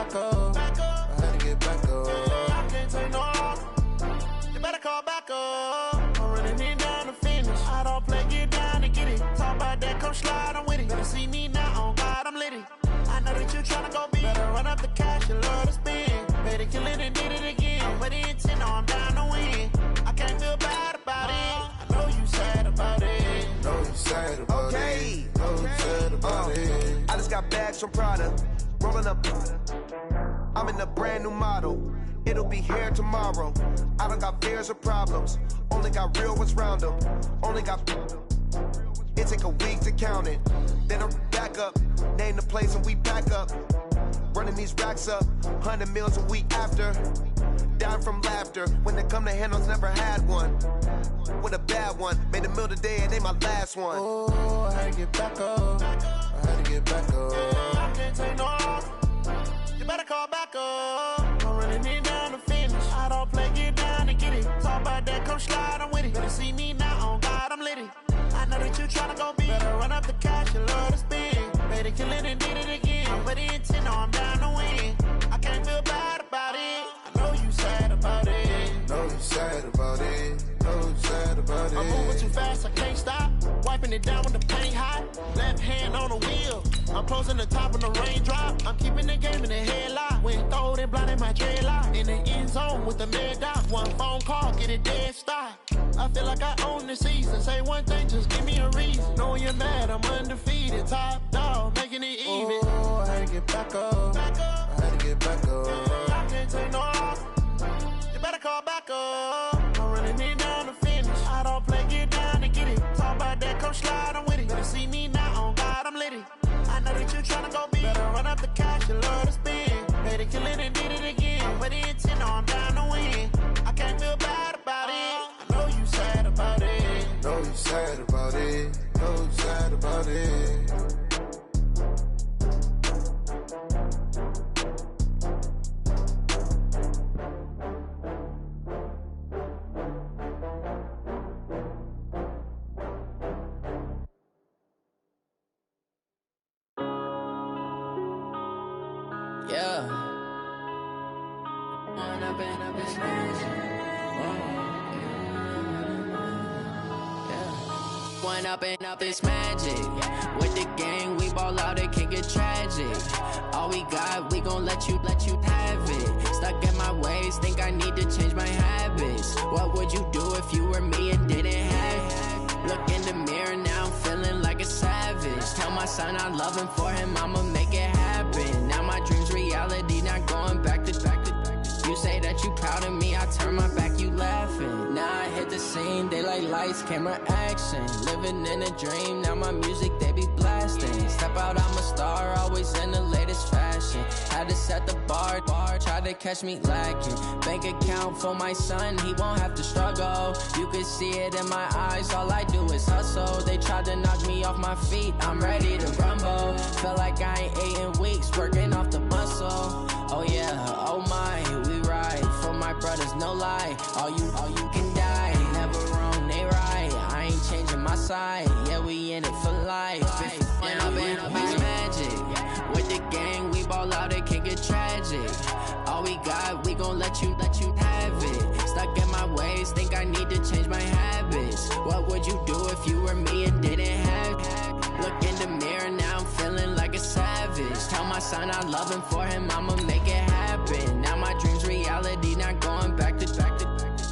back up. I had to get back up. I can't take no off. You better call back up. I'm running it down to finish. I don't play, get down to get it. Talk about that, come slide, I'm with it. Better see me now, on God, I'm litty. I know that you tryna go big. Better run up the cash, you love to spend. Better kill it and did it again. I'm with the intent, no, I'm down to win. I can't feel bad about it. I know you sad about it. Know you sad about it. Know you sad about it. I just got bags from Prada. Rolling up. I'm in a brand new model. It'll be here tomorrow. I don't got fears or problems. Only got real ones round them. Only got. It take a week to count it. Then I'm back up. Name the place and we pack up. Running these racks up. 100 meals a week after. Down from laughter. When they come to handles, never had one. With a bad one. Made a meal today and ain't my last one. Oh, I had to get back up. I had to get back up. I can't take no off. You better call back up. I'm running it down to finish. I don't play, get down to get it. Talk about that, come slide, I'm with it. Better see me now, on God, I'm litty. I know that you tryna go big. Better run up the cash, you love to spend. Better kill it and did it again. I'm with the intent, no, I'm down to win. I can't feel bad about it. I know you sad about it. Know you sad about it. Know you sad about it. I'm moving too fast, I can't stop. Wiping it down with the paint hot. Left hand on the wheel. I'm closing the top of the raindrop. I'm keeping the game in the headlock. When throwed and blinded my dreadlock. In the end zone with the mad dot. One phone call, get it dead stop. I feel like I own the season. Say one thing, just give me a reason. Knowing you're mad, I'm undefeated. Top dog, making it even. Oh, I had to get back up. I had to get back up. I can't take no off. You better call back up. I'm running it down to finish. I don't play, get down to get it. Talk about that, come slide, I'm with it. Better see me now, on God, I'm litty. I know that you tryna go big. Better run up the cash, you love to spend. Better kill it and did it again. I'm with the intent, no, I'm down to win. I can't feel bad about it. I know you sad about it. Know you sad about it. Know you sad about it. Yeah. One up and up is magic. With the gang, we ball out, it can get tragic. All we got, we gon' let you have it. Stuck in my ways, think I need to change my habits. What would you do if you were me and didn't have it? Look in the mirror, now I'm feeling like a savage. Tell my son I love him, for him I'ma make it happen. Now my dream's reality, not going back to. You say that you proud of me, I turn my back, you laughing. Now I hit the scene, they like lights, camera, action. Living in a dream, now my music, they be blasting. Step out, I'm a star, always in the latest fashion. Had to set the bar, try to catch me lacking. Bank account for my son, he won't have to struggle. You can see it in my eyes, all I do is hustle. They tried to knock me off my feet, I'm ready to rumble. Feel like I ain't ate in weeks, working off the muscle. Oh yeah, oh my, we ride for my brothers, no lie. All you can die, never wrong, they right. I ain't changing my side, yeah, we in it for life. When up is magic. With the gang, we ball out, it can get tragic. All we got, we gon' let you have it. Stuck in my ways, think I need to change my habits. What would you do if you were me and didn't have it? Look in the mirror, now I'm feeling like a savage. Tell my son I love him, for him I'ma make it happen. Now my dream's reality, not going back to.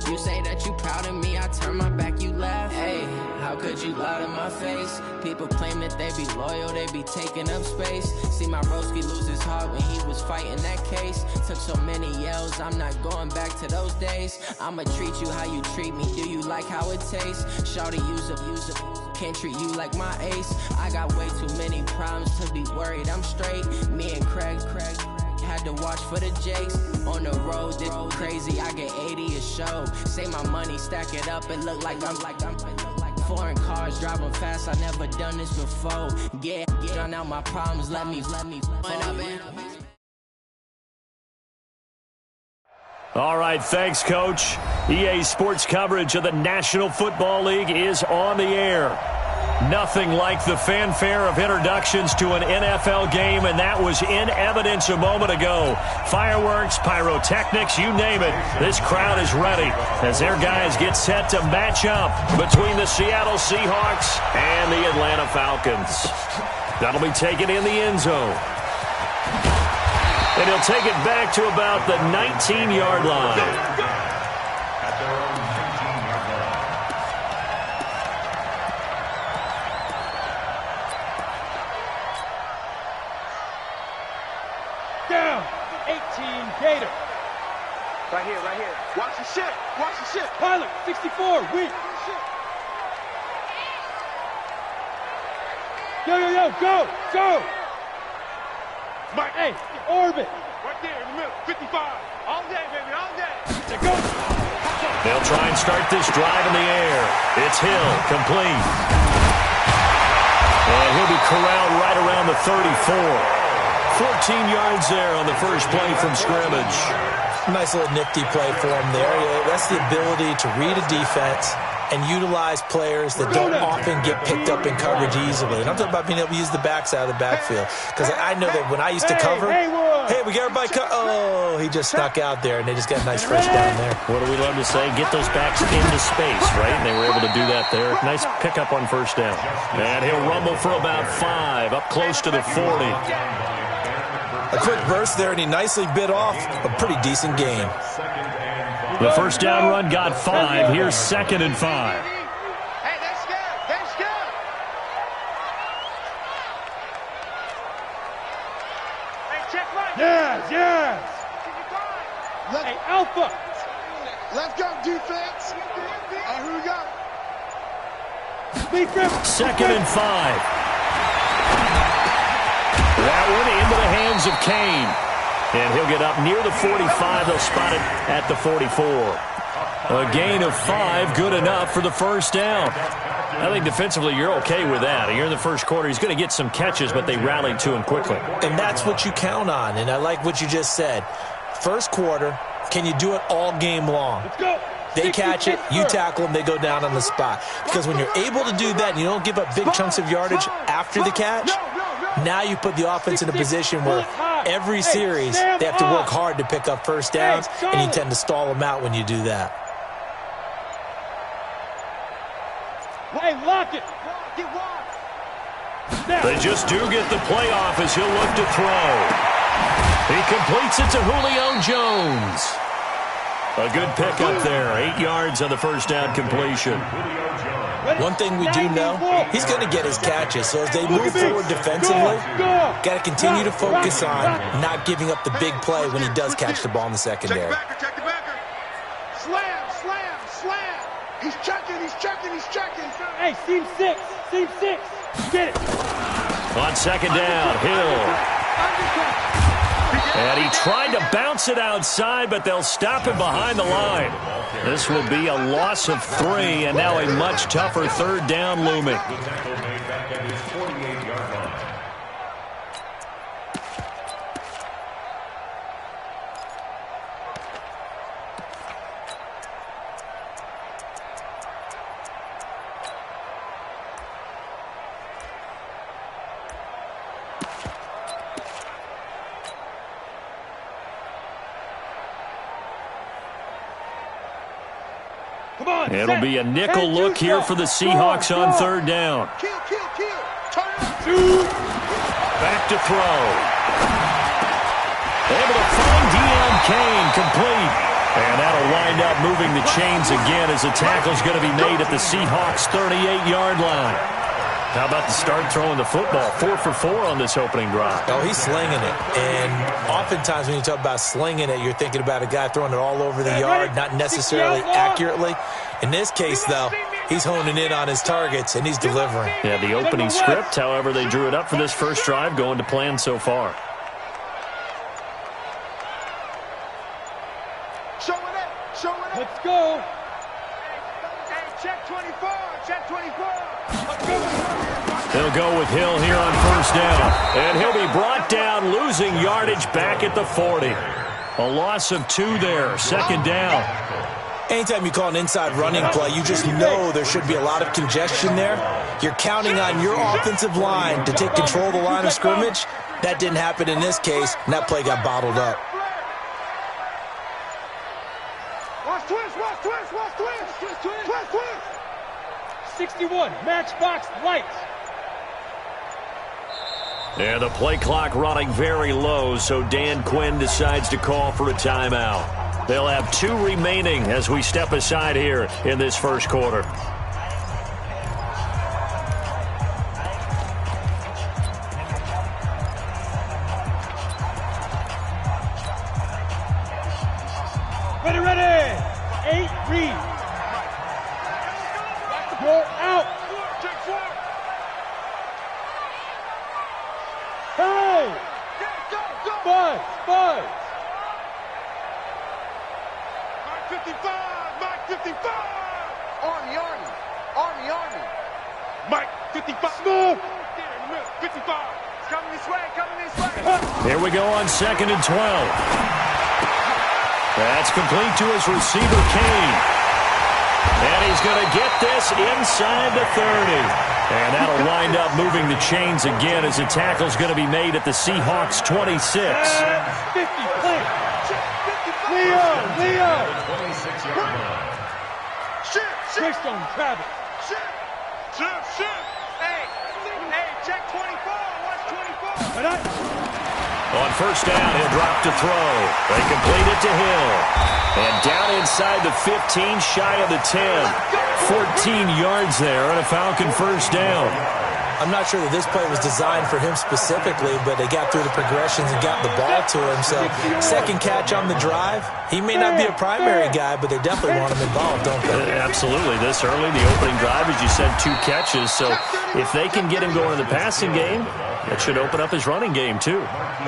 You say that you proud of me, I turn my back, you laugh. Hey, how could you lie to my face? People claim that they be loyal, they be taking up space. See my broski lose his heart when he was fighting that case. Took so many yells, I'm not going back to those days. I'ma treat you how you treat me, do you like how it tastes? Shawty, use up, can't treat you like my ace. I got way too many problems to be worried, I'm straight. Me and Craig had to watch for the Jakes. On the road, this crazy, I get 80 a show. Say my money, stack it up, it look like I'm foreign cars, driving fast, I never done this before. Get drown out my problems, let me All right, thanks, Coach. EA Sports coverage of the National Football League is on the air. Nothing like the fanfare of introductions to an NFL game, and that was in evidence a moment ago. Fireworks, pyrotechnics, you name it. This crowd is ready as their guys get set to match up between the Seattle Seahawks and the Atlanta Falcons. That'll be taken in the end zone. And he'll take it back to about the 19-yard line. Down, 18 Gator. Right here, right here. Watch the shit. Watch the shit. Pilot, 64, weak. Yo, yo, yo, go, go. Mike. Hey, orbit. Right there in the middle. 55. All day, baby, all day. Go. They'll try and start this drive in the air. It's Hill, complete. And he'll be corralled right around the 34. 14 yards there on the first play from scrimmage. Nice little nifty play for him there. Yeah, that's the ability to read a defense and utilize players that don't often get picked up in coverage easily. And I'm talking about being able to use the backside of the backfield. Because I know that when I used to cover, hey, we got everybody oh, he just snuck out there, and they just got a nice first down there. What do we love to say? Get those backs into space, right? And they were able to do that there. Nice pickup on first down. And he'll rumble for about 5, up close to the 40. A quick burst there, and he nicely bit off a pretty decent gain. The first down run got 5. Here's 2nd and 5. Hey, that's good. That's good. Hey, check right. Yes, yes. Hey, Alpha. Let's go, defense. Who we got? Speed grip. 2nd and 5. That one into the hands of Kane. And he'll get up near the 45. They'll spot it at the 44. A gain of 5, good enough for the first down. I think defensively you're okay with that. You're in the first quarter. He's going to get some catches, but they rallied to him quickly. And that's what you count on. And I like what you just said. First quarter, can you do it all game long? Let's go. They catch it, you tackle them, they go down on the spot. Because when you're able to do that and you don't give up big chunks of yardage after the catch, now you put the offense in a position where every series they have to work hard to pick up first downs, and you tend to stall them out when you do that. Hey, lock it. They just do get the playoff as he'll look to throw. He completes it to Julio Jones. A good pickup there. 8 yards on the first down completion. One thing we do know, he's going to get his catches. So as they move forward defensively, got to continue to focus on not giving up the big play when he does catch the ball in the secondary. Check the backer. Slam, slam, slam. He's checking, he's checking, he's checking. Hey, seam 6. Seam 6. Get it. On second down, Hill. And he tried to bounce it outside, but they'll stop him behind the line. This will be a loss of 3, and now a much tougher third down looming. It'll be a nickel look here for the Seahawks on third down. Back to throw. Able to find Deon Kane, complete. And that'll wind up moving the chains again as the tackle's going to be made at the Seahawks' 38-yard line. How about the start throwing the football? 4 for 4 on this opening drive. Oh, he's slinging it. And oftentimes when you talk about slinging it, you're thinking about a guy throwing it all over the yard, not necessarily accurately. In this case, though, he's honing in on his targets, and he's delivering. Yeah, the opening script, however, they drew it up for this first drive, going to plan so far. Let's go. Hey, check 24. Check 24. They'll go with Hill here on first down. And he'll be brought down, losing yardage back at the 40. A loss of 2 there, second down. Anytime you call an inside running play, you just know there should be a lot of congestion there. You're counting on your offensive line to take control of the line of scrimmage. That didn't happen in this case, and that play got bottled up. Watch twist, watch twist, watch twist, twist, twist, twist, twist. 61, matchbox lights. And the play clock running very low, so Dan Quinn decides to call for a timeout. They'll have 2 remaining as we step aside here in this first quarter. Ready, ready. 8, read. Go out. Hey. Buzz, buzz. Mike 55, Mike 55. Army, Army, Army, Army. Mike 55. Smooth. 55. Coming this way, coming this way. Here we go on 2nd and 12. That's complete to his receiver, Kane. And he's going to get this inside the 30. And that'll wind up moving the chains again as the tackle's going to be made at the Seahawks' 26. 50, play. Leo. 26-yard line. Shift on Travis. Shift. Hey, check 24. Watch 24. On first down, he'll drop to throw. They complete it to Hill. And down inside the 15, shy of the 10. 14 yards there on a Falcon first down. I'm not sure that this play was designed for him specifically, but they got through the progressions and got the ball to him. So, second catch on the drive. He may not be a primary guy, but they definitely want him involved, don't they? Absolutely. This early, the opening drive, as you said, 2 catches. So, if they can get him going in the passing game, that should open up his running game, too.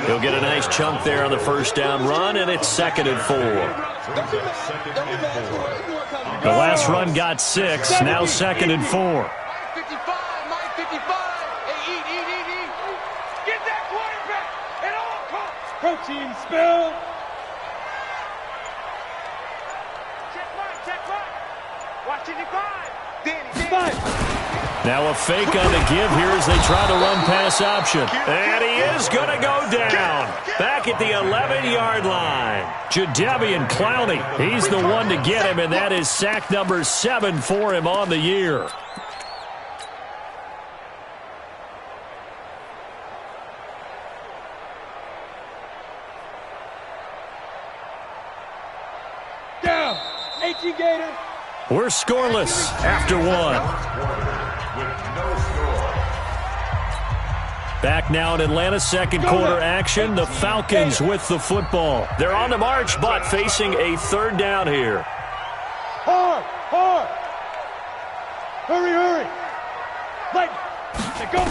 He'll get a nice chunk there on the first down run, and it's 2nd and 4. The last run got 6, now 2nd and 4. Protein spill. Check Mike. Watch it, 5. Danny. Now a fake on the give here as they try to run pass option. And he is going to go down. Back at the 11-yard line. Jadeveon Clowney. He's the one to get him, and that is sack number 7 for him on the year. Down. 18 Gator. We're scoreless after 1. Back now in Atlanta's second quarter action. The Falcons with the football. They're on the march, but facing a 3rd down here. Hard. Hurry. Light. Go.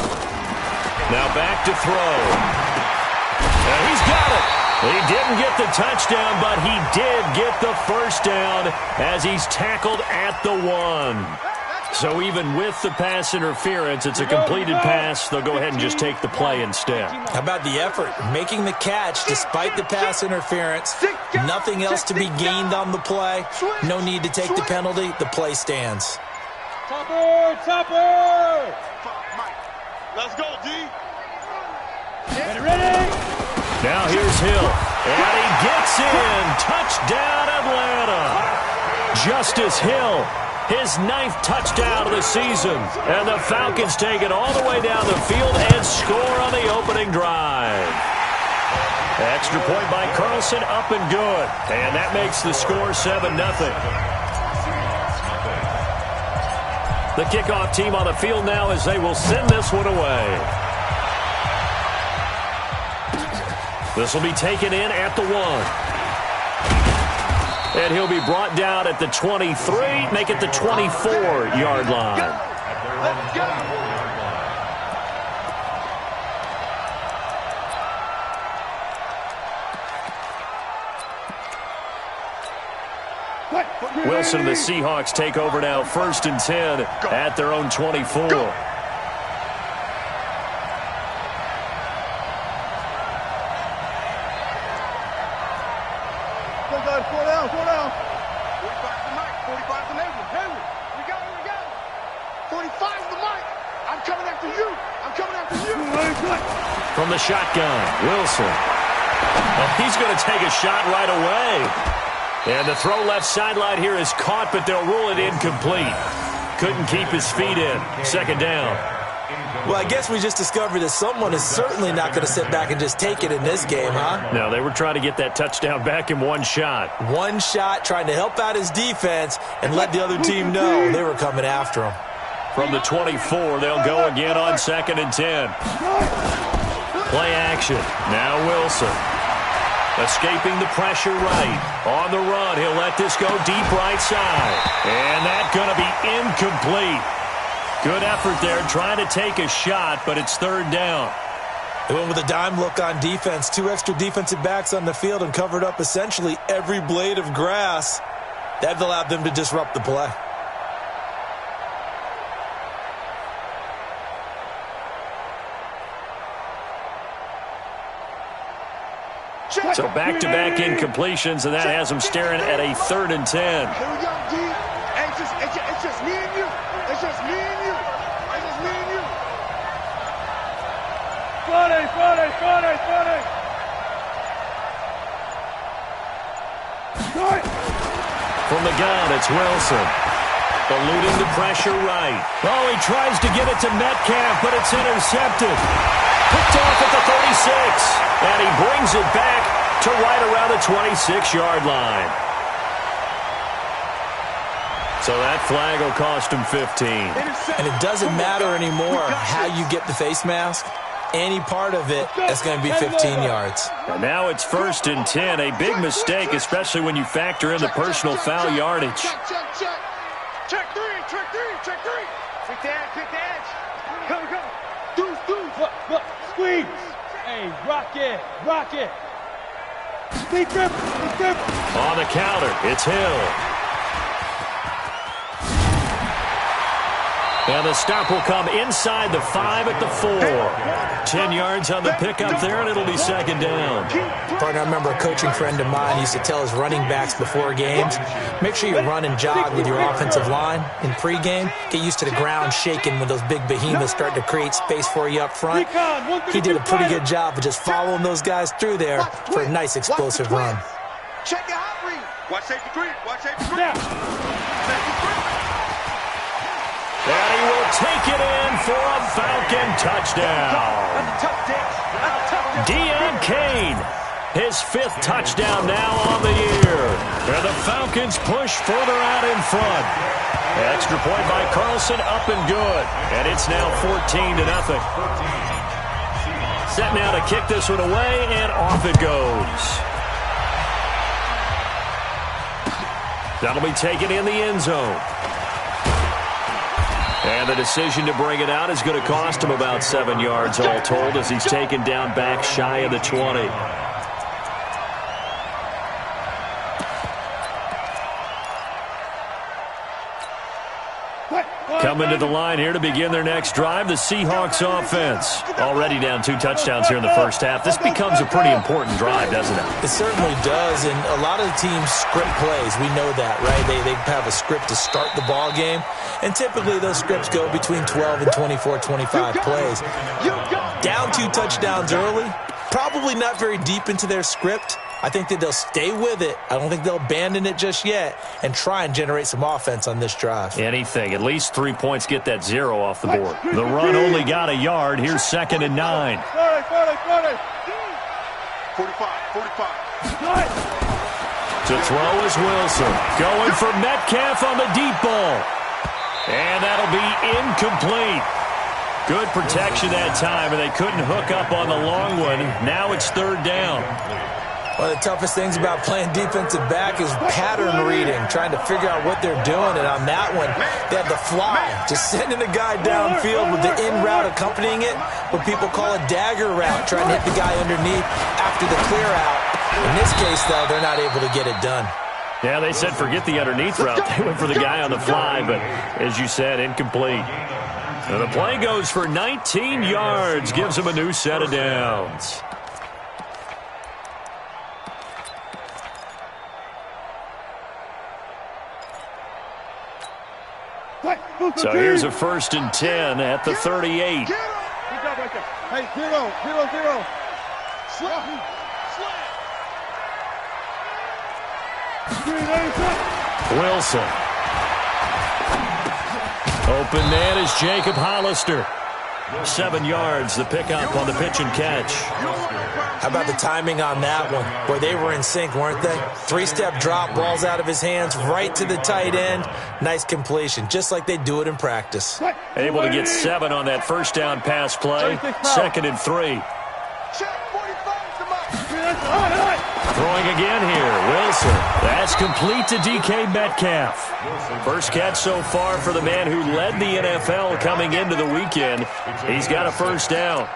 Now back to throw. And he's got it. He didn't get the touchdown, but he did get the first down as he's tackled at the 1. So even with the pass interference, it's a completed pass. They'll go ahead and just take the play instead. How about the effort? Making the catch despite the pass interference. Nothing else to be gained on the play. No need to take the penalty. The play stands. Topper! Let's go, D. Ready? Now here's Hill. And he gets in. Touchdown, Atlanta. Justice Hill, his 9th touchdown of the season. And the Falcons take it all the way down the field and score on the opening drive. Extra point by Carlson, up and good. And that makes the score 7-0. The kickoff team on the field now as they will send this one away. This will be taken in at the 1. And he'll be brought down at the 23, make it the 24-yard line. Let's go. Wilson and the Seahawks take over now, 1st and 10 at their own 24. 45's the mic. 45's the label. Hayward. We got it. 45's the mic. I'm coming after you. From the shotgun, Wilson. And he's going to take a shot right away. And the throw left sideline here is caught, but they'll rule it incomplete. Couldn't keep his feet in. Second down. Well, I guess we just discovered that someone is certainly not going to sit back and just take it in this game, huh? No, they were trying to get that touchdown back in one shot. One shot, trying to help out his defense and let the other team know they were coming after him. From the 24, they'll go again on 2nd and 10. Play action. Now Wilson. Escaping the pressure right. On the run, he'll let this go deep right side. And that's going to be incomplete. Good effort there, trying to take a shot, but it's 3rd down. They went with a dime look on defense. 2 extra defensive backs on the field and covered up essentially every blade of grass. That allowed them to disrupt the play. So back-to-back incompletions, and that has them staring at a 3rd and 10. Here we go, D. It's just me and you. It's just me and you. Friday. From the gun, it's Wilson. Eluding the pressure right. Oh, he tries to get it to Metcalf, but it's intercepted. Picked off at the 36. And he brings it back to right around the 26-yard line. So that flag will cost him 15. And it doesn't matter anymore how you get the face mask. Any part of it, that's going to be 15 yards. And now it's 1st and 10. A big mistake, especially when you factor in the personal foul yardage. Check three. Quick edge. Go. Deuce. Look, squeeze. Hey, rock it. Speed grip. On the counter, it's Hill. And the stop will come inside the 5 at the 4. 10 yards on the pickup there, and it'll be 2nd down. Partner, I remember a coaching friend of mine used to tell his running backs before games, make sure you run and jog with your offensive line in pregame. Get used to the ground shaking when those big behemoths start to create space for you up front. He did a pretty good job of just following those guys through there for a nice explosive run. Check your hot read. Watch safety 3. And he will take it in for a Falcon touchdown. Deion Kane, his 5th touchdown now on the year. And the Falcons push further out in front. Extra point by Carlson, up and good. And it's now 14-0. Set now to kick this one away, and off it goes. That'll be taken in the end zone. And the decision to bring it out is going to cost him about 7 yards all told as he's taken down back shy of the 20. Coming to the line here to begin their next drive, the Seahawks offense. Already down 2 touchdowns here in the first half. This becomes a pretty important drive, doesn't it? It certainly does, and a lot of the teams script plays. We know that, right? They have a script to start the ball game, and typically those scripts go between 12 and 24, 25 plays. Down 2 touchdowns early, probably not very deep into their script. I think that they'll stay with it. I don't think they'll abandon it just yet and try and generate some offense on this drive. Anything. At least 3 points, get that 0 off the board. The run only got a yard. Here's 2nd and 9. 45. To throw is Wilson. Going for Metcalf on the deep ball. And that'll be incomplete. Good protection that time, and they couldn't hook up on the long one. Now it's 3rd down. One of the toughest things about playing defensive back is pattern reading, trying to figure out what they're doing. And on that one, they had the fly, just sending a guy downfield with the in route accompanying it, what people call a dagger route, trying to hit the guy underneath after the clear out. In this case, though, they're not able to get it done. Yeah, they said forget the underneath route. They went for the guy on the fly, but as you said, incomplete. And the play goes for 19 yards, gives them a new set of downs. So here's a 1st and 10 at the 38. Good job right there. Hey, 0-0-0. Slap. Wilson. Open man is Jacob Hollister. 7 yards, the pickup on the pitch and catch. How about the timing on that one? Boy, they were in sync, weren't they? 3-step drop, balls out of his hands, right to the tight end. Nice completion, just like they do it in practice. Able to get 7 on that first down pass play. 2nd and 3. Throwing again here, Wilson. That's complete to DK Metcalf. First catch so far for the man who led the NFL coming into the weekend. He's got a first down.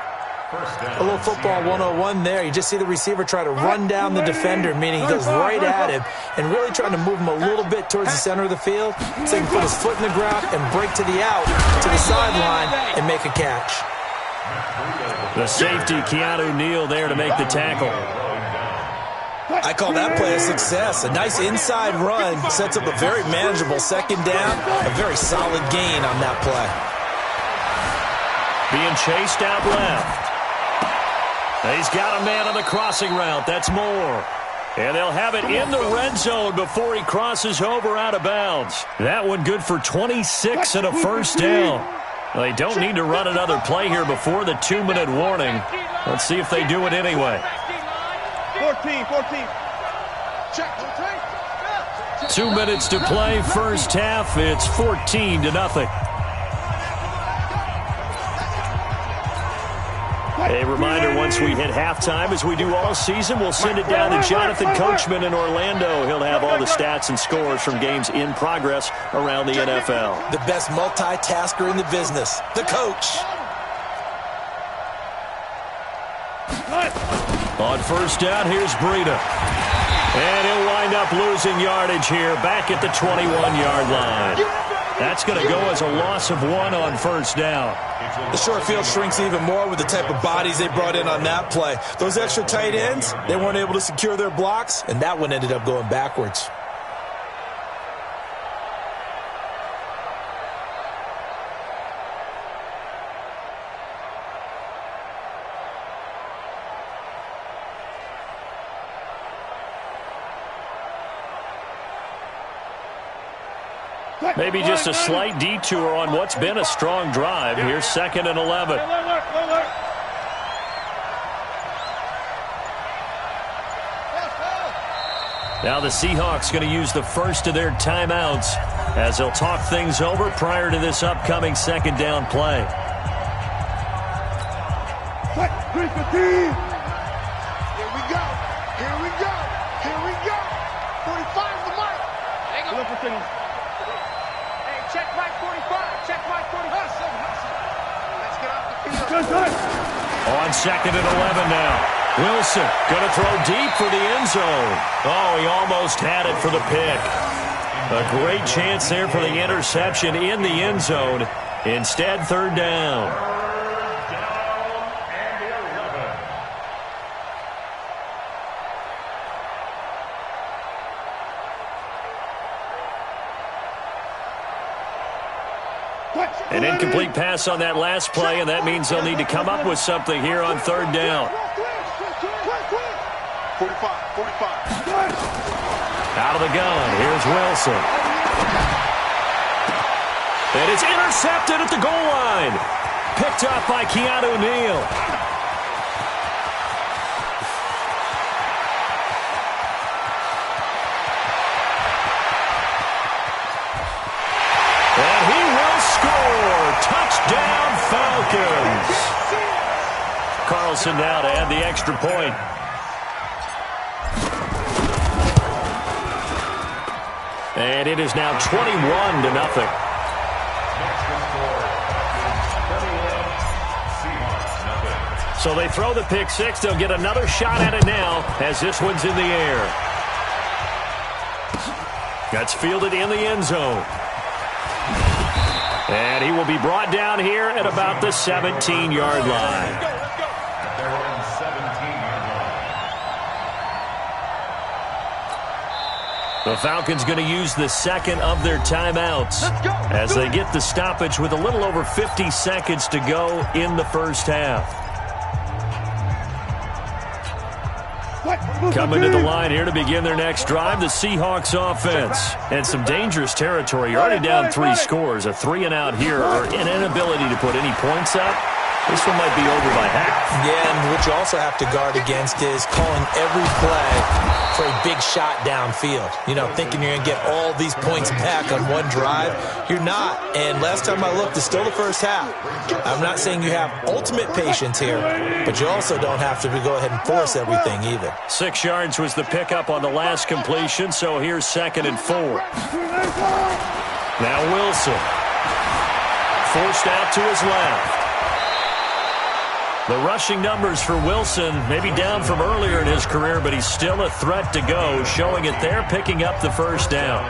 A little football 101 there. You just see the receiver try to run down the defender, meaning he goes right at him and really trying to move him a little bit towards the center of the field so he can put his foot in the ground and break to the out, to the sideline, and make a catch. The safety, Keanu Neal, there to make the tackle. I call that play a success. A nice inside run sets up a very manageable 2nd down, a very solid gain on that play. Being chased out left. He's got a man on the crossing route. That's Moore. And they'll have it in the red zone before he crosses over out of bounds. That one good for 26 and a first down. They don't need to run another play here before the 2-minute warning. Let's see if they do it anyway. 14. Check. 2 minutes to play, first half. It's 14-0. A reminder, once we hit halftime, as we do all season, we'll send it down to Jonathan Coachman in Orlando. He'll have all the stats and scores from games in progress around the NFL. The best multitasker in the business, the coach. On first down, here's Breida. And he'll wind up losing yardage here back at the 21-yard line. That's going to go as a loss of 1 on first down. The short field shrinks even more with the type of bodies they brought in on that play. Those extra tight ends, they weren't able to secure their blocks, and that one ended up going backwards. Maybe just a slight detour on what's been a strong drive. Here's 2nd and 11. Now the Seahawks going to use the first of their timeouts as they'll talk things over prior to this upcoming 2nd down play. Here we go. 45 the mic. Check right 45. Check right 45. Let's get off the field. On 2nd and 11 now. Wilson going to throw deep for the end zone. Oh, he almost had it for the pick. A great chance there for the interception in the end zone. Instead, 3rd down. An incomplete pass on that last play, and that means they'll need to come up with something here on 3rd down. 45. Out of the gun, here's Wilson. And it's intercepted at the goal line. Picked up by Keanu Neal. And he will score. Touchdown, Falcons. Carlson now to add the extra point. And it is now 21-0. So they throw the pick six. They'll get another shot at it now as this one's in the air. That's fielded in the end zone. And he will be brought down here at about the 17-yard line. The Falcons going to use the second of their timeouts as they get the stoppage with a little over 50 seconds to go in the first half. Coming to the line here to begin their next drive, the Seahawks offense. And some dangerous territory. You're already down 3 scores. A 3-and-out here or an inability to put any points up. This one might be over by half. Yeah, and what you also have to guard against is calling every play for a big shot downfield. You know, thinking you're going to get all these points back on one drive. You're not. And last time I looked, it's still the first half. I'm not saying you have ultimate patience here, but you also don't have to go ahead and force everything either. 6 yards was the pickup on the last completion, so here's 2nd and 4. Now Wilson. Forced out to his left. The rushing numbers for Wilson maybe down from earlier in his career, but he's still a threat to go, showing it there, picking up the first down.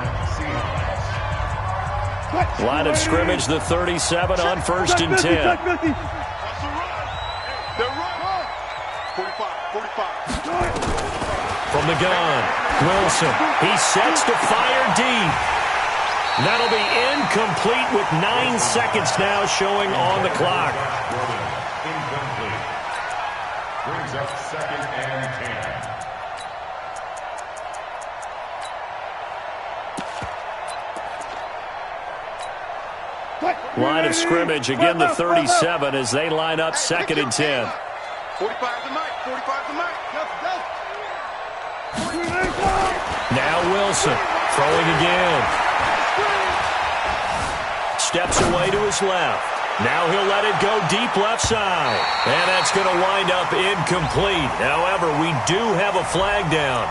Line of scrimmage, the 37 on 1st and 10. From the gun, Wilson. He sets to fire deep. That'll be incomplete with 9 seconds now showing on the clock. Brings up 2nd and 10. Line of scrimmage, again the 37 as they line up 2nd and 10. 45 to Mike, 45 to Mike. Now Wilson, throwing again. Steps away to his left. Now he'll let it go deep left side. And that's going to wind up incomplete. However, we do have a flag down.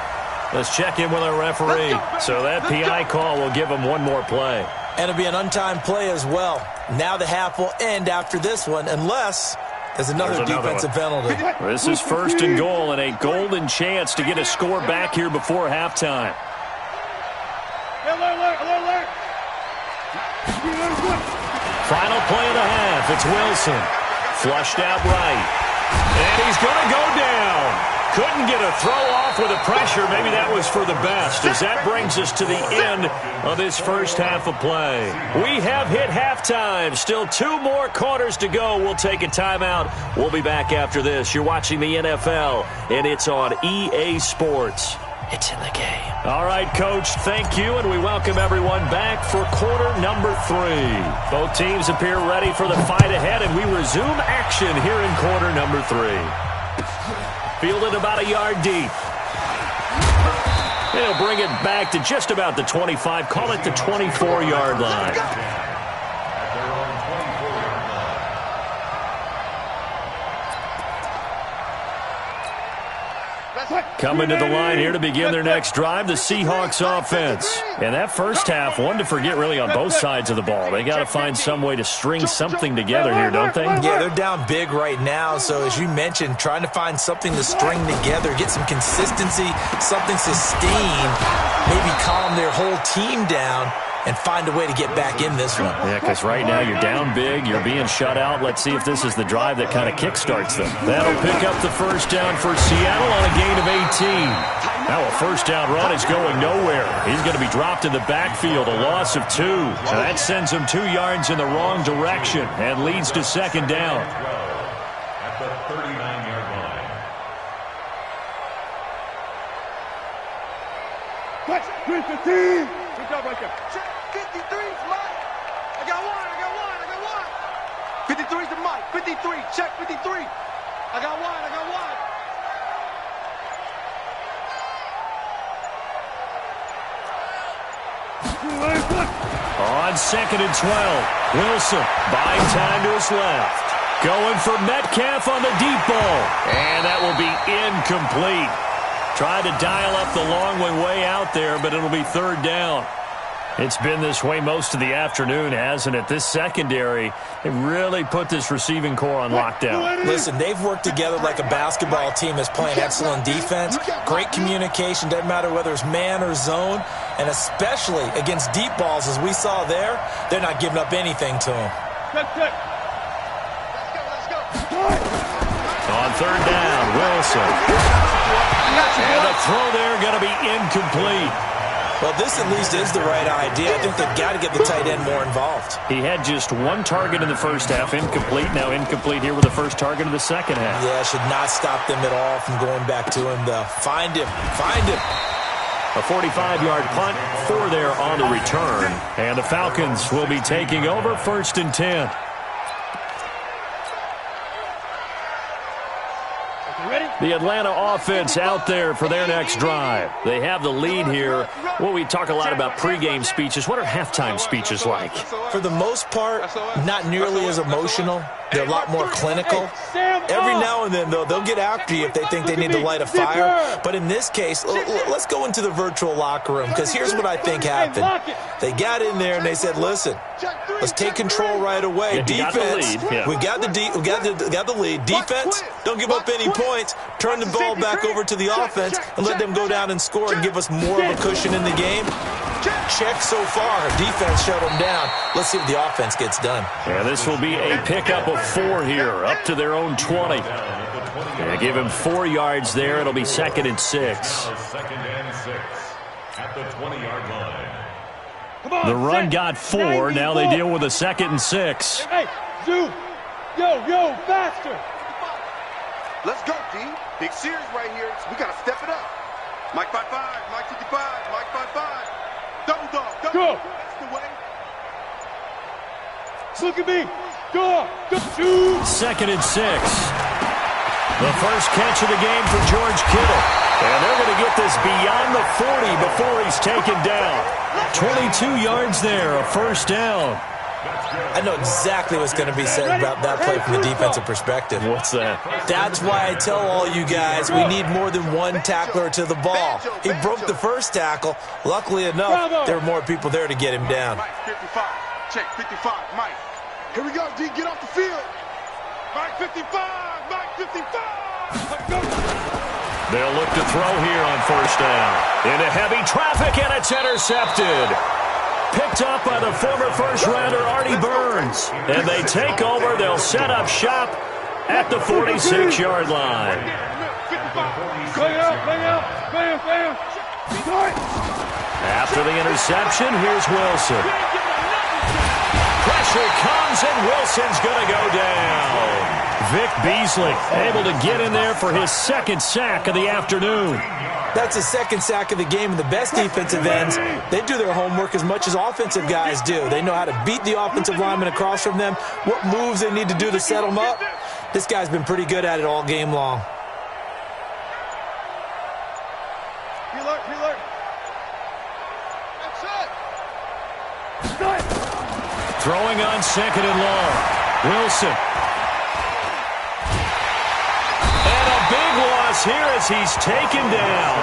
Let's check in with our referee. So that PI call will give him one more play. And it'll be an untimed play as well. Now the half will end after this one, unless there's another defensive penalty. This is 1st and goal and a golden chance to get a score back here before halftime. Final play of the half. It's Wilson. Flushed out right. And he's going to go down. Couldn't get a throw off with the pressure. Maybe that was for the best, as that brings us to the end of this first half of play. We have hit halftime. Still 2 more quarters to go. We'll take a timeout. We'll be back after this. You're watching the NFL, and it's on EA Sports. It's in the game. All right, Coach, thank you, and we welcome everyone back for quarter number 3. Both teams appear ready for the fight ahead, and we resume action here in quarter number 3. Fielded about a yard deep. They'll bring it back to just about the 25, call it the 24-yard line. Coming to the line here to begin their next drive, the Seahawks offense. And that first half, one to forget really on both sides of the ball. They got to find some way to string something together here, don't they? Yeah, they're down big right now. So as you mentioned, trying to find something to string together, get some consistency, something sustained, maybe calm their whole team down and find a way to get back in this one. Yeah, because right now you're down big, you're being shut out. Let's see if this is the drive that kind of kickstarts them. That'll pick up the first down for Seattle on a gain of 18. Now a first down run is going nowhere. He's going to be dropped in the backfield, a loss of 2. And that sends him 2 yards in the wrong direction and leads to second down. At the 39-yard line. Touch, 315. Good job right there. Check 53's Mike. I got one. 53's to Mike. 53. Check 53. I got one. On 2nd and 12, Wilson buying time to his left. Going for Metcalf on the deep ball. And that will be incomplete. Tried to dial up the long way out there, but it'll be 3rd down. It's been this way most of the afternoon, hasn't it? This secondary, they really put this receiving core on lockdown. Listen, they've worked together like a basketball team that's playing excellent defense. Great communication, doesn't matter whether it's man or zone. And especially against deep balls, as we saw there, they're not giving up anything to them. Let's go. On 3rd down, Wilson. And the throw there going to be incomplete. Well, this at least is the right idea. I think they've got to get the tight end more involved. He had just one target in the first half, incomplete. Now incomplete here with the first target of the second half. Yeah, should not stop them at all from going back to him, though. Find him. Find him. A 45-yard punt for there on the return. And the Falcons will be taking over 1st and 10. The Atlanta offense out there for their next drive. They have the lead here. Well, we talk a lot about pregame speeches. What are halftime speeches like? For the most part, not nearly as emotional. They're a lot more clinical. Every now and then, though, they'll get after you if they think they need to light a fire. But in this case, let's go into the virtual locker room, because here's what I think happened. They got in there and they said, listen, let's take control right away. Defense, we got the lead. Defense, don't give up any points. Turn the ball back over to the offense and let them go down and score and give us more of a cushion in the game. Check so far. Defense shut them down. Let's see what the offense gets done. Yeah, this will be a pickup of 4 here, up to their own 20. Gonna give him 4 yards there. It'll be 2nd and 6. Second and 6 at the 20-yard line. The run got 4. Now they deal with a 2nd and 6. Hey, Zoo. Yo, faster. Let's go, D. Big series right here. We got to step it up. Mike 5-5, Mike 55, Mike 5-5. Double dog. Go. That's the way. Look at me. Go. Shoot. 2nd and 6. The first catch of the game for George Kittle. And they're going to get this beyond the 40 before he's taken down. 22 yards there, a first down. I know exactly what's going to be said about that play from the defensive perspective. What's that? That's why I tell all you guys we need more than one tackler to the ball. He broke the first tackle. Luckily enough, there were more people there to get him down. Mike 55. Check 55. Mike. Here we go, D. Get off the field. Mike 55. Mike 55. Let's go. They'll look to throw here on first down. Into heavy traffic, and it's intercepted. Picked up by the former first-rounder Artie Burns. And they take over. They'll set up shop at the 46-yard line. After the interception, here's Wilson. Pressure comes, and Wilson's going to go down. Vic Beasley able to get in there for his 2nd sack of the afternoon. That's his 2nd sack of the game, and the best defensive ends, they do their homework as much as offensive guys do. They know how to beat the offensive lineman across from them, what moves they need to do to set them up. This guy's been pretty good at it all game long. Reload. That's it. Throwing on 2nd and long. Wilson. Big loss here as he's taken down.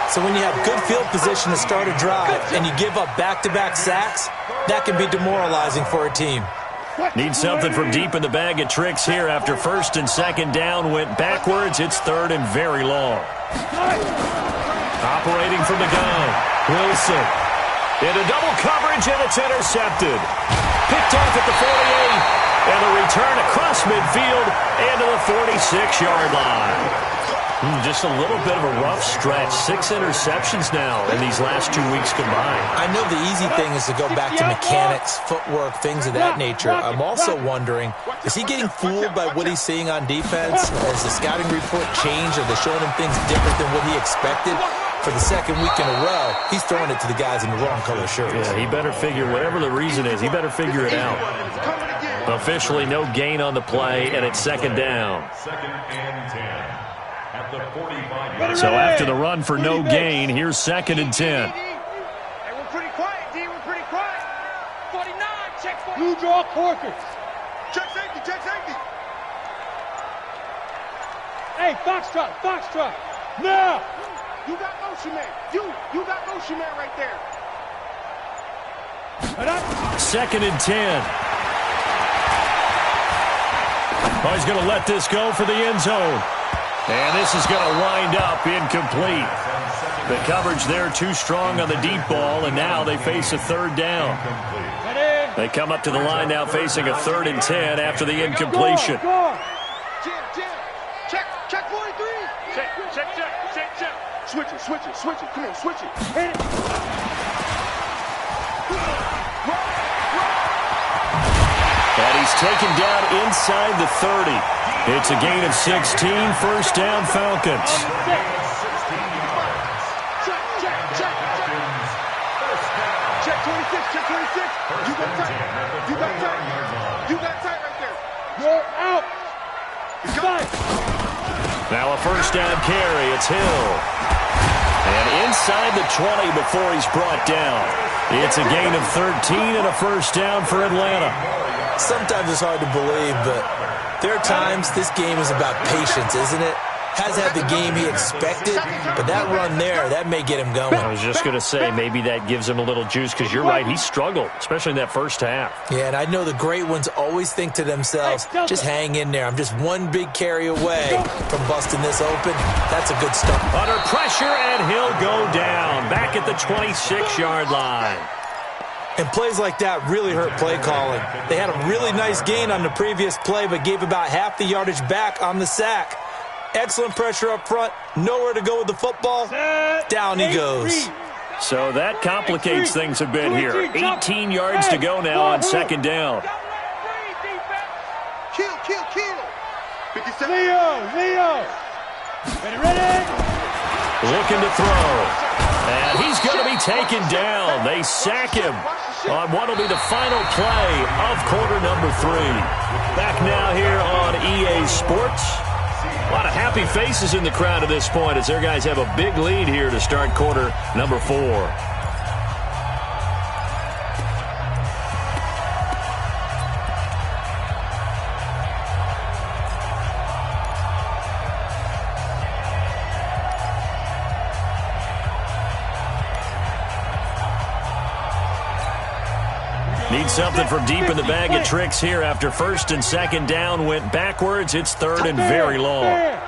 So when you have good field position to start a drive and you give up back-to-back sacks, that can be demoralizing for a team. Need something from deep in the bag of tricks here after 1st and 2nd down went backwards. It's 3rd and very long. Operating from the gun. Wilson. Into double coverage, and it's intercepted. Picked off at the 48. And the return across midfield and to the 46-yard line. Just a little bit of a rough stretch. 6 interceptions now in these last 2 weeks combined. I know the easy thing is to go back to mechanics, footwork, things of that nature. I'm also wondering, is he getting fooled by what he's seeing on defense? Has the scouting report changed? Are they showing him things different than what he expected? For the 2nd week in a row, he's throwing it to the guys in the wrong color shirts. Yeah, he better figure, whatever the reason is, he better figure it out. Officially no gain on the play, and it's 2nd down. 2nd and 10 at the 45. So after the run for no gain, here's 2nd and 10. Hey, we're pretty quiet, D. We're pretty quiet. 49, check 49. Blue draw Corkers. Check safety. Hey, Foxtrot. Now. You got motion man. You got motion man right there. 2nd and 10. Oh, he's going to let this go for the end zone. And this is going to wind up incomplete. The coverage there too strong on the deep ball, and now they face a 3rd down. They come up to the line now facing a 3rd and 10 after the incompletion. Check 43. Check. Switch it. Come on, switch it. Hit it. And he's taken down inside the 30. It's a gain of 16, first down Falcons. Check 26. You got tight right there. You're out. Now a first down carry. It's Hill. And inside the 20 before he's brought down. It's a gain of 13 and a first down for Atlanta. Sometimes it's hard to believe, but there are times this game is about patience, isn't it? Hasn't had the game he expected, but that run there, that may get him going. I was just going to say, maybe that gives him a little juice, because you're right, he struggled, especially in that first half. Yeah, and I know the great ones always think to themselves, just hang in there. I'm just one big carry away from busting this open. That's a good start. Under pressure, and he'll go down, back at the 26-yard line. And plays like that really hurt play calling. They had a really nice gain on the previous play, but gave about half the yardage back on the sack. Excellent pressure up front. Nowhere to go with the football. Down he goes. So that complicates things a bit here. 18 yards to go now on second down. Kill. 57. Leo. Ready. Looking to throw. And he's going to be taken down. They sack him on what will be the final play of quarter number 3. Back now here on EA Sports. A lot of happy faces in the crowd at this point as their guys have a big lead here to start quarter number 4. Need something from deep in the bag of tricks here after first and second down went backwards. It's third and very long. They're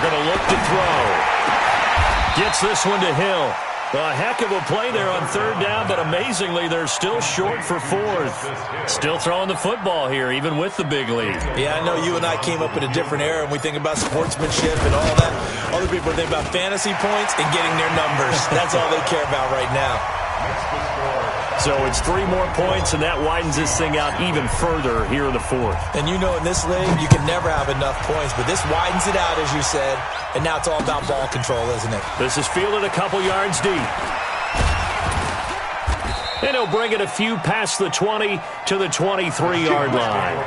going to look to throw. Gets this one to Hill. A heck of a play there on third down, but amazingly, they're still short for fourth. Still throwing the football here, even with the big lead. Yeah, I know you and I came up in a different era, and we think about sportsmanship and all that. Other people think about fantasy points and getting their numbers. That's all they care about right now. So it's 3 more points, and that widens this thing out even further here in the fourth. And you know in this league, you can never have enough points, but this widens it out, as you said, and now it's all about ball control, isn't it? This is fielded a couple yards deep. And he'll bring it a few past the 20 to the 23-yard line.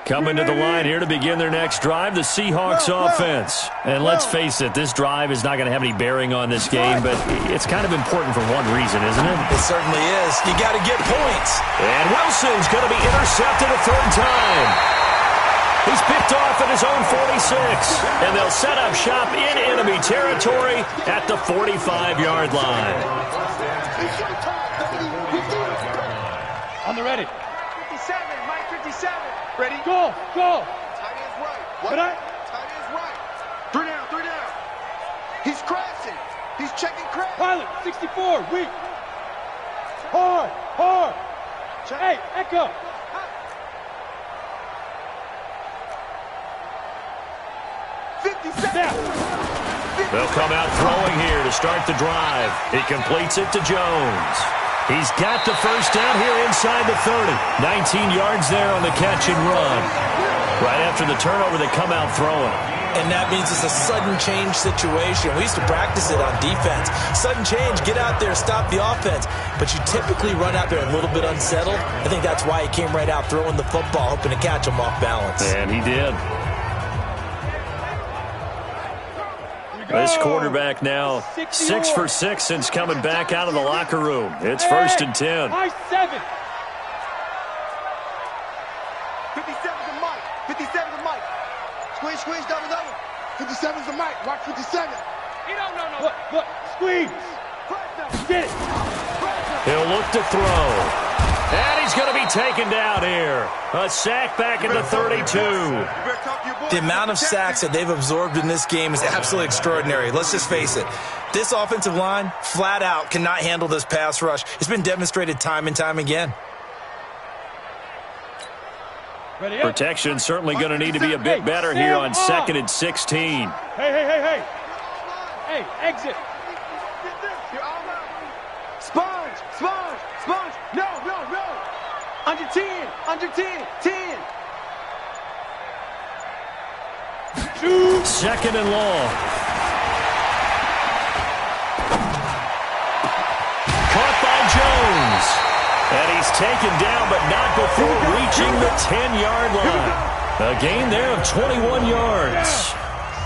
Coming to the line here to begin their next drive, the Seahawks offense. And let's face it, this drive is not going to have any bearing on this game, but it's kind of important for one reason, isn't it? It certainly is. You got to get points. And Wilson's going to be intercepted a third time. He's picked off at his own 46. And they'll set up shop in enemy territory at the 45-yard line. On the ready. 57, Mike 57. Ready? Go. Tight end's right. What? Tight end's right. 3 down. He's crashing. He's checking crash. Pilot, 64, weak. Hard. Check. Hey, echo. They'll come out throwing here to start the drive. He completes it to Jones. He's got the first down here inside the 30. 19 yards there on the catch and run. Right after the turnover, they come out throwing. And that means it's a sudden change situation. We used to practice it on defense. Sudden change, get out there, stop the offense. But you typically run out there a little bit unsettled. I think that's why he came right out throwing the football, hoping to catch him off balance. And he did. This quarterback now 6 for 6 since coming back out of the locker room. It's first and 10. High 7. 57's the mic. 57's the mic. Squeeze, squeeze, double, double. 57's the mic. Watch 57. No. Look. Squeeze. Get it. He'll look to throw. And he's going to be taken down here. A sack back at the 32. The amount of sacks that they've absorbed in this game is absolutely extraordinary. Let's just face it. This offensive line, flat out, cannot handle this pass rush. It's been demonstrated time and time again. Protection certainly going to need to be a bit better here on 2nd and 16. Hey. Hey, exit. Sponge. No. Under 10. 10. Second and long. Caught by Jones. And he's taken down, but not before reaching the 10-yard line. A gain there of 21 yards.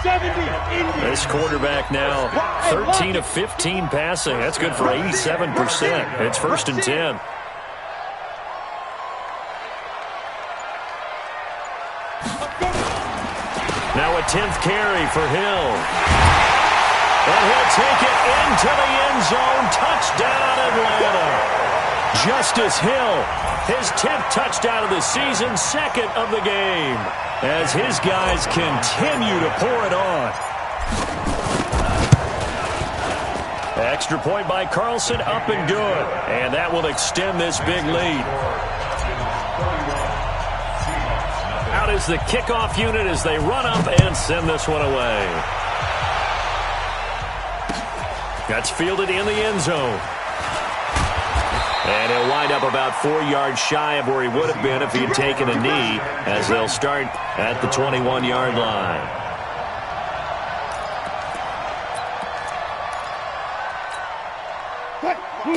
70. This quarterback now 13 of 15 passing. That's good for 87%. It's 1st and 10. Now a 10th carry for Hill. And he'll take it into the end zone. Touchdown, Atlanta. Justice Hill, his 10th touchdown of the season, 2nd of the game, as his guys continue to pour it on. Extra point by Carlson, up and good. And that will extend this big lead. Out is the kickoff unit as they run up and send this one away. That's fielded in the end zone. And he'll wind up about 4 yards shy of where he would have been if he had taken a knee, as they'll start at the 21-yard line.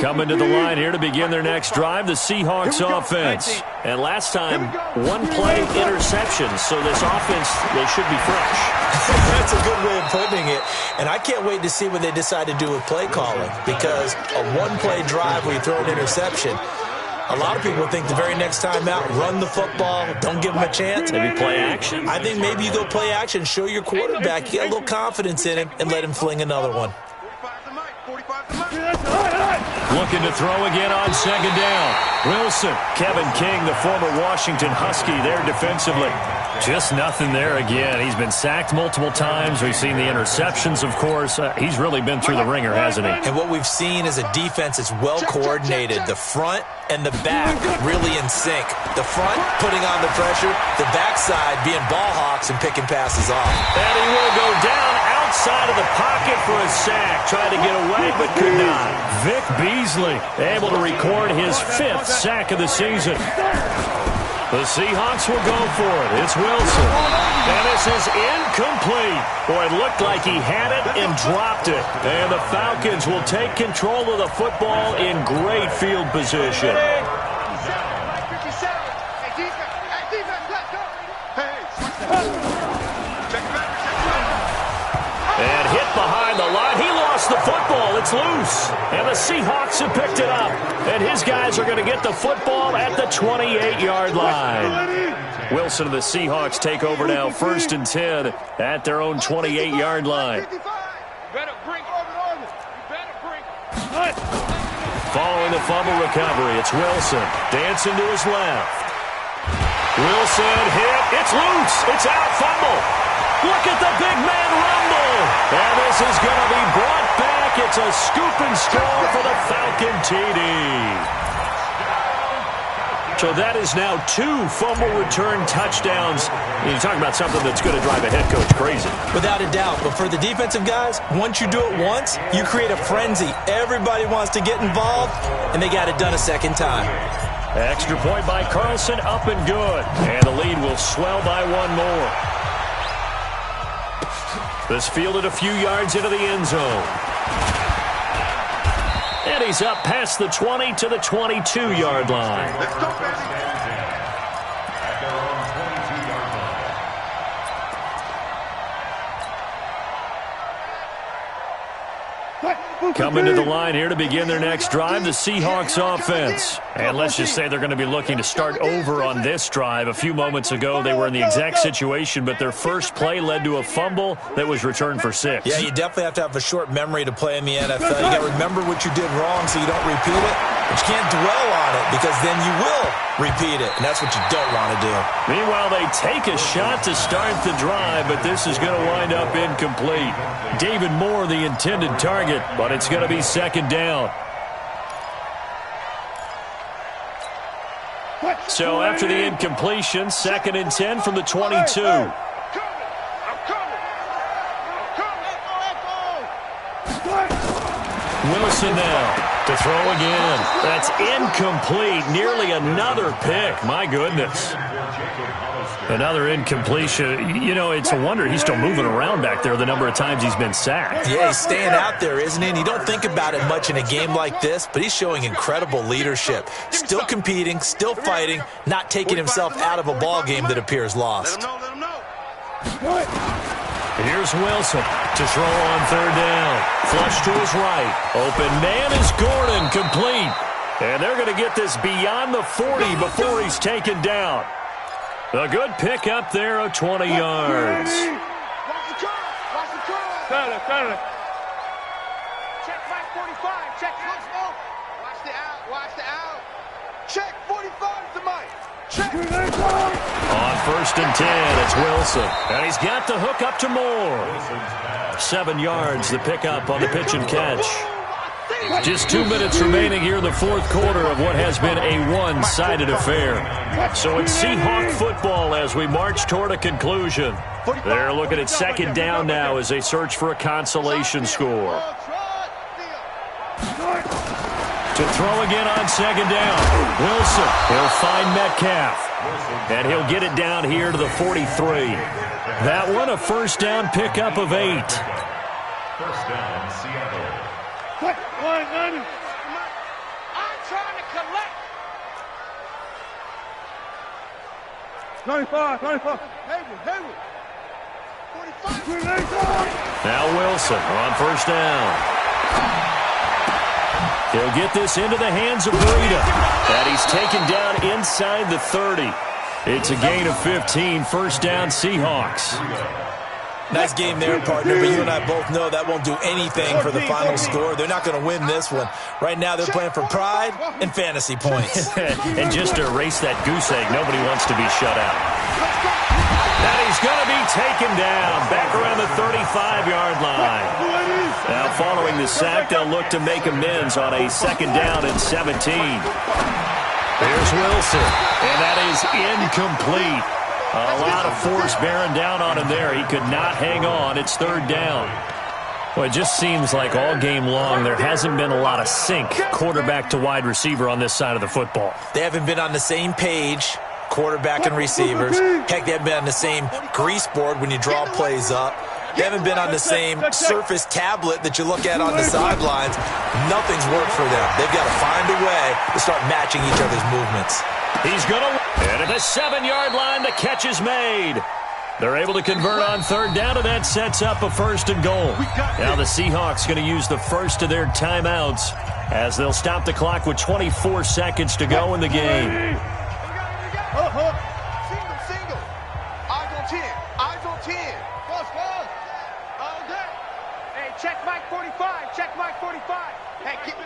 Coming to the line here to begin their next drive, the Seahawks offense. And last time, one-play interception, so this offense, they should be fresh. That's a good way of putting it. And I can't wait to see what they decide to do with play calling, because a one-play drive where you throw an interception, a lot of people think the very next time out, run the football, don't give them a chance. Maybe play action? I think maybe you go play action, show your quarterback, you get a little confidence in him, and let him fling another one. Looking to throw again on 2nd down. Wilson, Kevin King, the former Washington Husky, there defensively. Just nothing there again. He's been sacked multiple times. We've seen the interceptions, of course. He's really been through the ringer, hasn't he? And what we've seen is a defense that's well coordinated. The front and the back really in sync. The front putting on the pressure, the backside being ball hawks and picking passes off. And he will go down outside of the pocket for a sack. Tried to get away, but could not. Vic Beasley able to record his 5th sack of the season. The Seahawks will go for it. It's Wilson. And this is incomplete. Boy, it looked like he had it and dropped it. And the Falcons will take control of the football in great field position. And hit behind the line. He lost the football. It's loose. And the Seahawks have picked it up. And his guys are going to get the football at the 28-yard line. Wilson and the Seahawks take over now, 1st and 10 at their own 28-yard line. Following the fumble recovery, it's Wilson. Dancing to his left. Wilson hit. It's loose. It's out. Fumble. Look at the big man rumble. And this is going to be brought back. It's a scoop and score for the Falcon TD. So that is now 2 fumble return touchdowns. You're talking about something that's going to drive a head coach crazy. Without a doubt. But for the defensive guys, once you do it once, you create a frenzy. Everybody wants to get involved, and they got it done a second time. Extra point by Carlson, up and good. And the lead will swell by 1 more. This fielded a few yards into the end zone. And he's up past the 20 to the 22-yard line. Let's go, baby. At their own 22-yard line. Coming to the line here to begin their next drive, the Seahawks offense. And let's just say they're going to be looking to start over on this drive. A few moments ago, they were in the exact situation, but their first play led to a fumble that was returned for 6. Yeah, you definitely have to have a short memory to play in the NFL. You got to remember what you did wrong so you don't repeat it, but you can't dwell on it because then you will repeat it, and that's what you don't want to do. Meanwhile, they take a shot to start the drive, but this is going to wind up incomplete. David Moore, the intended target, but it's going to be second down. So after the incompletion, 2nd and 10 from the 22. Wilson now to throw again. That's incomplete. Nearly another pick. My goodness. Another incompletion. You know, it's a wonder he's still moving around back there the number of times he's been sacked. Yeah, he's staying out there, isn't he? And you don't think about it much in a game like this, but he's showing incredible leadership. Still competing, still fighting, not taking himself out of a ball game that appears lost. Here's Wilson to throw on 3rd down. Flush to his right. Open man is Gordon, complete. And they're going to get this beyond the 40 before he's taken down. A good pick up there of 20 yards. Watch the curve. Check 545. Check slow. Watch the out. Watch the out. Check 45 to Mike. Check. On 1st and 10, it's Wilson. And he's got the hook up to Moore. 7 yards, the pickup on the pitch and catch. Just 2 minutes remaining here in the 4th quarter of what has been a one-sided affair. So it's Seahawk football as we march toward a conclusion. They're looking at 2nd down now as they search for a consolation score. To throw again on 2nd down. Wilson, he'll find Metcalf. And he'll get it down here to the 43. That one a 1st down pickup of 8. 1st down, Seattle. I'm trying to collect. 95. Hayward. 45. Now Wilson on 1st down. He'll get this into the hands of Breida. And he's taken down inside the 30. It's a gain of 15. 1st down, Seahawks. Nice game there, partner, but you and I both know that won't do anything for the final score. They're not going to win this one. Right now, they're playing for pride and fantasy points. And just to erase that goose egg, nobody wants to be shut out. And he's going to be taken down back around the 35-yard line. Now, following the sack, they'll look to make amends on a 2nd down and 17. Here's Wilson, and that is incomplete. A lot of force bearing down on him there. He could not hang on. It's 3rd down. Well, it just seems like all game long there hasn't been a lot of sync quarterback to wide receiver on this side of the football. They haven't been on the same page, quarterback and receivers. Heck, they haven't been on the same grease board when you draw plays up. They haven't been on the same Surface tablet that you look at on the sidelines. Nothing's worked for them. They've got to find a way to start matching each other's movements. He's going to win. And at the 7-yard line, the catch is made. They're able to convert on 3rd down, and that sets up a 1st and goal. Now the Seahawks going to use the first of their timeouts as they'll stop the clock with 24 seconds to go in the game. Single. Eyes on 10. Eyes on 10. Hey, check Mike 45. Check Mike 45. Hey, get.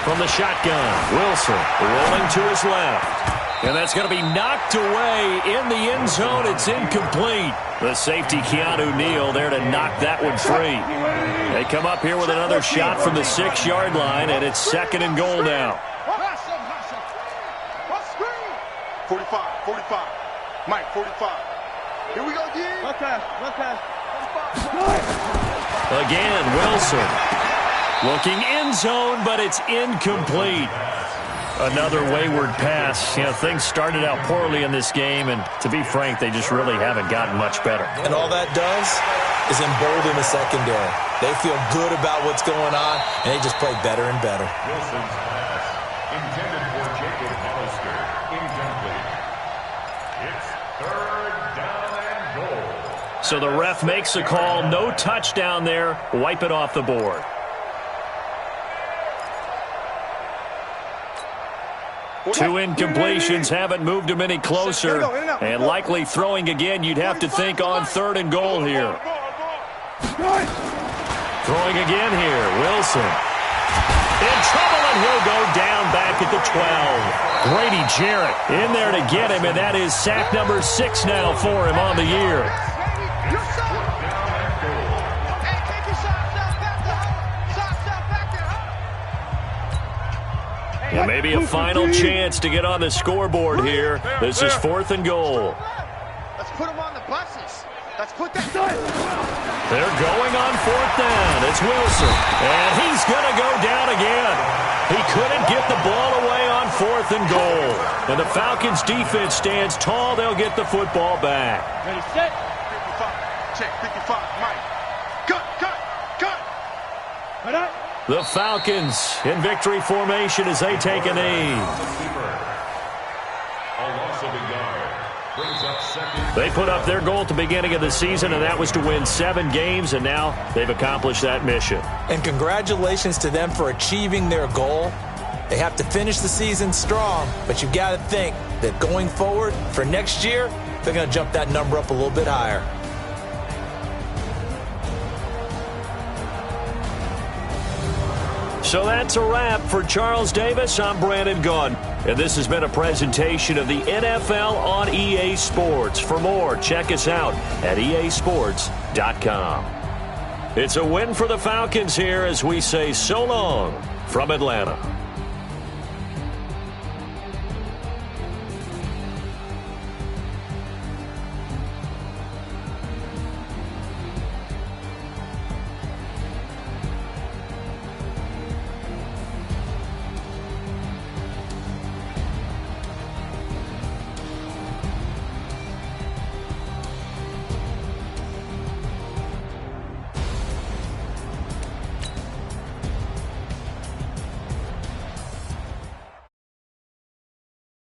From the shotgun, Wilson rolling to his left. And that's going to be knocked away in the end zone. It's incomplete. The safety, Keanu Neal, there to knock that one free. They come up here with another shot from the 6-yard line, and it's 2nd and goal now. 45. Mike, 45. Here we go, D. Okay. Again, Wilson looking end zone, but it's incomplete. Another wayward pass. You know, things started out poorly in this game, and to be frank, they just really haven't gotten much better. And all that does is embolden the secondary. They feel good about what's going on, and they just play better and better. Wilson's pass intended for Jacob Hollister. Incomplete. It's 3rd down and goal. So the ref makes the call. No touchdown there. Wipe it off the board. Two incompletions haven't moved him any closer. And likely throwing again, you'd have to think on 3rd and goal here. Throwing again here. Wilson. In trouble, and he'll go down back at the 12. Grady Jarrett in there to get him, and that is sack number 6 now for him on the year. And maybe a final chance to get on the scoreboard here. This is 4th and goal. Let's put them on the buses. Let's put that. They're going on 4th down. It's Wilson. And he's going to go down again. He couldn't get the ball away on 4th and goal. And the Falcons defense stands tall. They'll get the football back. Ready, set. 55. Check, 55. Mike. Cut. Right up. The Falcons in victory formation as they take a knee. They put up their goal at the beginning of the season, and that was to win 7 games, and now they've accomplished that mission. And congratulations to them for achieving their goal. They have to finish the season strong, but you got to think that going forward for next year, they're going to jump that number up a little bit higher. So that's a wrap for Charles Davis. I'm Brandon Gaudin, and this has been a presentation of the NFL on EA Sports. For more, check us out at easports.com. It's a win for the Falcons here as we say so long from Atlanta.